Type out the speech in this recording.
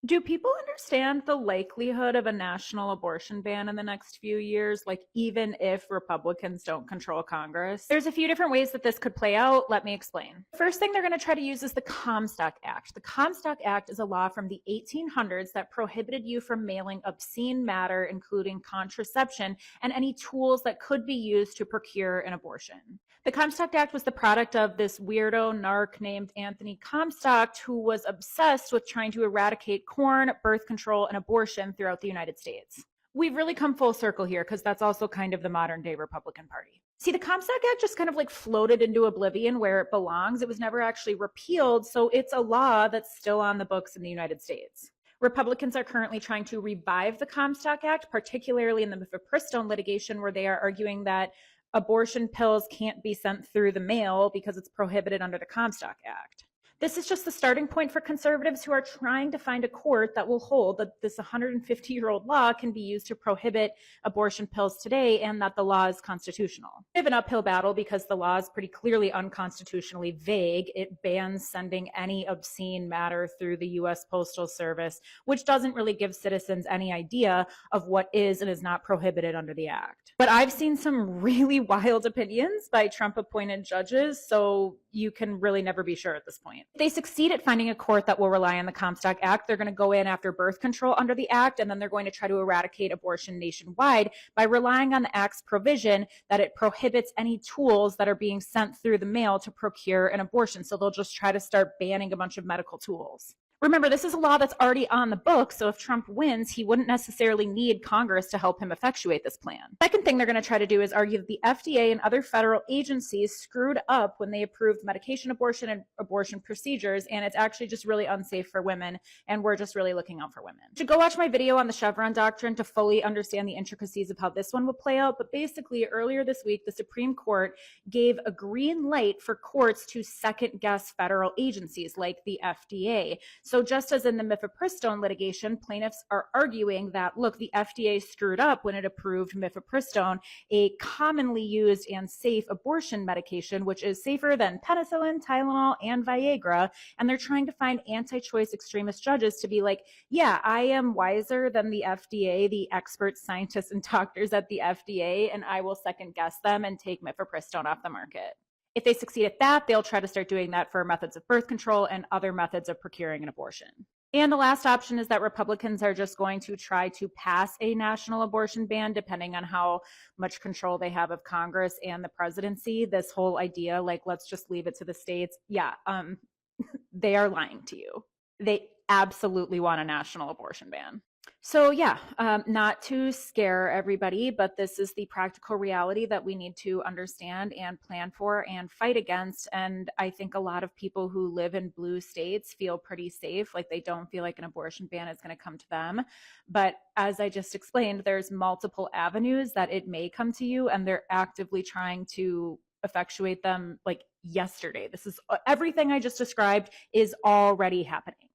Do people understand the likelihood of a national abortion ban in the next few years, like even if Republicans don't control Congress? There's a few different ways that this could play out. Let me explain. The first thing they're going to try to use is the Comstock Act. The Comstock Act is a law from the 1800s that prohibited you from mailing obscene matter, including contraception and any tools that could be used to procure an abortion. The Comstock Act was the product of this weirdo narc named Anthony Comstock, who was obsessed with trying to eradicate corn, birth control, and abortion throughout the United States. We've really come full circle here because that's also kind of the modern day Republican Party. See, the Comstock Act just kind of like floated into oblivion where it belongs. It was never actually repealed, so it's a law that's still on the books in the United States. Republicans are currently trying to revive the Comstock Act, particularly in the mifepristone litigation, where they are arguing that abortion pills can't be sent through the mail because it's prohibited under the Comstock Act. This is just the starting point for conservatives who are trying to find a court that will hold that this 150-year-old law can be used to prohibit abortion pills today and that the law is constitutional. We have an uphill battle because the law is pretty clearly unconstitutionally vague. It bans sending any obscene matter through the U.S. Postal Service, which doesn't really give citizens any idea of what is and is not prohibited under the act. But I've seen some really wild opinions by Trump-appointed judges, so you can really never be sure at this point. If they succeed at finding a court that will rely on the Comstock Act, they're going to go in after birth control under the act, and then they're going to try to eradicate abortion nationwide by relying on the act's provision that it prohibits any tools that are being sent through the mail to procure an abortion. So they'll just try to start banning a bunch of medical tools. Remember, this is a law that's already on the books, so if Trump wins, he wouldn't necessarily need Congress to help him effectuate this plan. Second thing they're going to try to do is argue that the FDA and other federal agencies screwed up when they approved medication abortion and abortion procedures, and it's actually just really unsafe for women, and we're just really looking out for women. You should go watch my video on the Chevron doctrine to fully understand the intricacies of how this one will play out, but basically, earlier this week, the Supreme Court gave a green light for courts to second-guess federal agencies like the FDA. So just as in the mifepristone litigation, plaintiffs are arguing that, look, the FDA screwed up when it approved mifepristone, a commonly used and safe abortion medication, which is safer than penicillin, Tylenol, and Viagra. And they're trying to find anti-choice extremist judges to be like, yeah, I am wiser than the FDA, the expert scientists and doctors at the FDA, and I will second guess them and take mifepristone off the market. If they succeed at that, they'll try to start doing that for methods of birth control and other methods of procuring an abortion. And the last option is that Republicans are just going to try to pass a national abortion ban, depending on how much control they have of Congress and the presidency. This whole idea, like, let's just leave it to the states. Yeah, they are lying to you. They absolutely want a national abortion ban. So yeah, not to scare everybody, but this is the practical reality that we need to understand and plan for and fight against. And I think a lot of people who live in blue states feel pretty safe, like they don't feel like an abortion ban is going to come to them. But as I just explained, there's multiple avenues that it may come to you, and they're actively trying to effectuate them like yesterday. This is everything I just described is already happening.